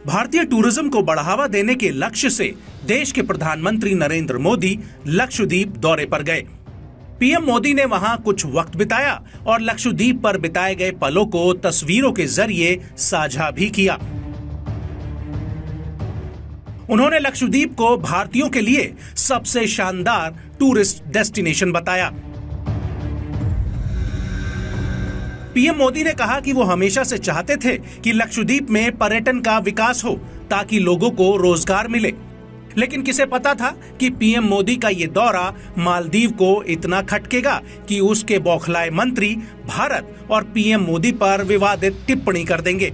भारतीय टूरिज्म को बढ़ावा देने के लक्ष्य से देश के प्रधानमंत्री नरेंद्र मोदी लक्षद्वीप दौरे पर गए। पीएम मोदी ने वहां कुछ वक्त बिताया और लक्षद्वीप पर बिताए गए पलों को तस्वीरों के जरिए साझा भी किया। उन्होंने लक्षद्वीप को भारतीयों के लिए सबसे शानदार टूरिस्ट डेस्टिनेशन बताया। पीएम मोदी ने कहा कि वो हमेशा से चाहते थे कि लक्षद्वीप में पर्यटन का विकास हो ताकि लोगों को रोजगार मिले, लेकिन किसे पता था कि पीएम मोदी का ये दौरा मालदीव को इतना खटकेगा कि उसके बौखलाए मंत्री भारत और पीएम मोदी पर विवादित टिप्पणी कर देंगे।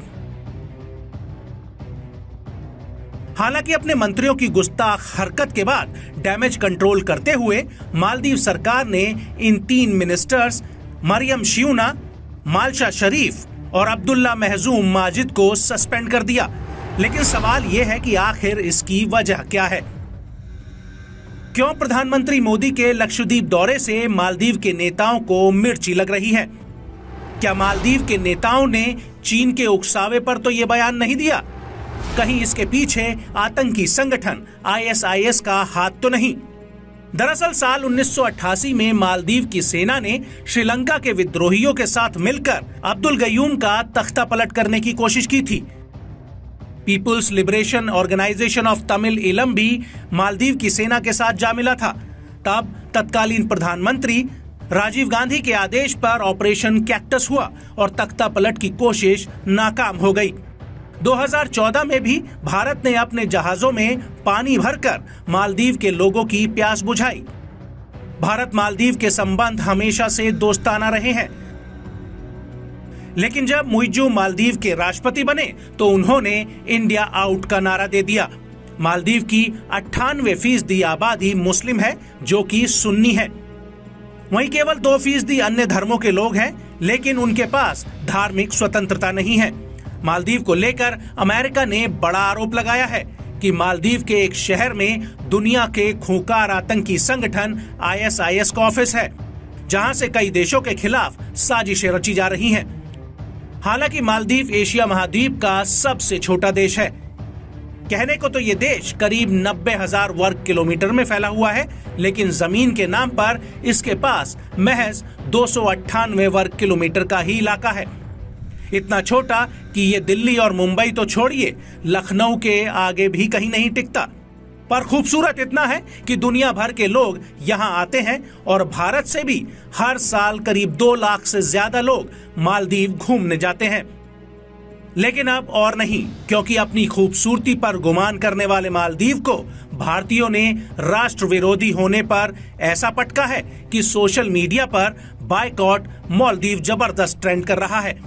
हालांकि अपने मंत्रियों की गुस्ताख हरकत के बाद डैमेज कंट्रोल करते हुए मालदीव सरकार ने इन 3 मिनिस्टर्स मरियम शियूना, मालशा शरीफ और अब्दुल्ला महजूम माजिद को सस्पेंड कर दिया। लेकिन सवाल यह है कि आखिर इसकी वजह क्या है? क्यों प्रधानमंत्री मोदी के लक्षद्वीप दौरे से मालदीव के नेताओं को मिर्ची लग रही है? क्या मालदीव के नेताओं ने चीन के उकसावे पर तो ये बयान नहीं दिया? कहीं इसके पीछे आतंकी संगठन ISIS का हाथ तो नहीं? दरअसल साल 1988 में मालदीव की सेना ने श्रीलंका के विद्रोहियों के साथ मिलकर अब्दुल गयूम का तख्ता पलट करने की कोशिश की थी। People's Liberation Organisation of Tamil Eelam भी मालदीव की सेना के साथ जा मिला था। तब तत्कालीन प्रधानमंत्री राजीव गांधी के आदेश पर ऑपरेशन कैक्टस हुआ और तख्ता पलट की कोशिश नाकाम हो गई। 2014 में भी भारत ने अपने जहाजों में पानी भरकर मालदीव के लोगों की प्यास बुझाई। भारत मालदीव के संबंध हमेशा से दोस्ताना रहे हैं, लेकिन जब मुइज्जू मालदीव के राष्ट्रपति बने तो उन्होंने इंडिया आउट का नारा दे दिया। मालदीव की 98% आबादी मुस्लिम है जो कि सुन्नी है। वहीं केवल 2% अन्य धर्मों के लोग हैं, लेकिन उनके पास धार्मिक स्वतंत्रता नहीं है। मालदीव को लेकर अमेरिका ने बड़ा आरोप लगाया है कि मालदीव के एक शहर में दुनिया के खूंखार आतंकी संगठन ISIS का ऑफिस है, जहां से कई देशों के खिलाफ साजिशें रची जा रही हैं। हालांकि मालदीव एशिया महाद्वीप का सबसे छोटा देश है। कहने को तो ये देश करीब 90,000 वर्ग किलोमीटर में फैला हुआ है, लेकिन जमीन के नाम पर इसके पास महज 298 वर्ग किलोमीटर का ही इलाका है। इतना छोटा कि ये दिल्ली और मुंबई तो छोड़िए, लखनऊ के आगे भी कहीं नहीं टिकता। पर खूबसूरत इतना है कि दुनिया भर के लोग यहाँ आते हैं और भारत से भी हर साल करीब 2 लाख से ज्यादा लोग मालदीव घूमने जाते हैं। लेकिन अब और नहीं, क्योंकि अपनी खूबसूरती पर गुमान करने वाले मालदीव को भारतीयों ने राष्ट्र विरोधी होने पर ऐसा पटका है कि सोशल मीडिया पर बायकॉट मालदीव जबरदस्त ट्रेंड कर रहा है।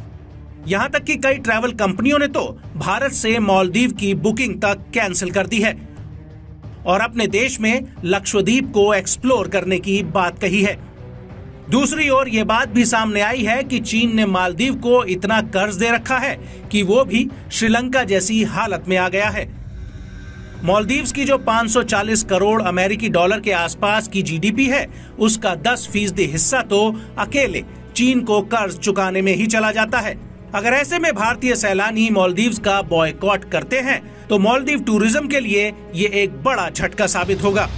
यहाँ तक कि कई ट्रैवल कंपनियों ने तो भारत से मालदीव की बुकिंग तक कैंसिल कर दी है और अपने देश में लक्षद्वीप को एक्सप्लोर करने की बात कही है। दूसरी ओर ये बात भी सामने आई है कि चीन ने मालदीव को इतना कर्ज दे रखा है कि वो भी श्रीलंका जैसी हालत में आ गया है। मालदीव्स की जो 540 करोड़ अमेरिकी डॉलर के आसपास की GDP है, उसका 10% हिस्सा तो अकेले चीन को कर्ज चुकाने में ही चला जाता है। अगर ऐसे में भारतीय सैलानी मालदीव्स का बॉयकॉट करते हैं तो मालदीव टूरिज्म के लिए ये एक बड़ा झटका साबित होगा।